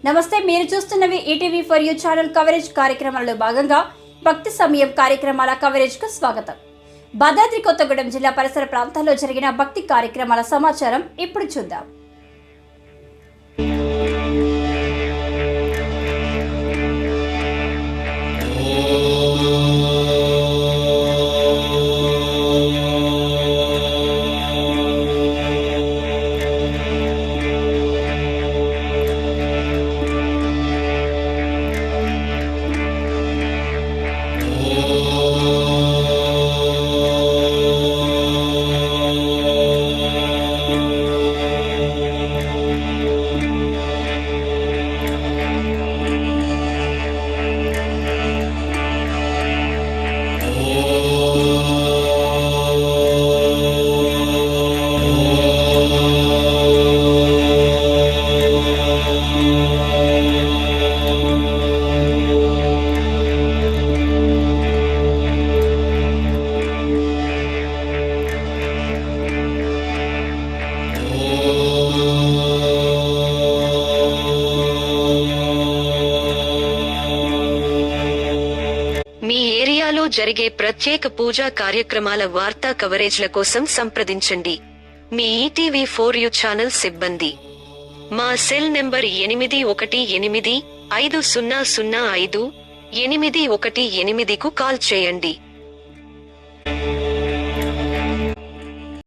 నమస్తే, మీరు చూస్తున్నవి ETV for you channel coverage కార్యక్రమంలో భాగంగా భక్తి సమయం కార్యక్రమాల కవరేజ్ కు స్వాగతం. భద్రాద్రి కొత్తగూడెం జిల్లా పరిసర ప్రాంతాల్లో జరిగిన భక్తి కార్యక్రమాల సమాచారం ఇప్పుడు చూద్దాం. మీ ఏరియాలో జరిగే ప్రత్యేక పూజా కార్యక్రమాల వార్తా కవరేజ్ల కోసం సంప్రదించండి మీ ఈటీవీ ఫర్ యూ ఛానల్ సిబ్బంది. మా సెల్ నెంబర్ 8185005818కు కాల్ చేయండి.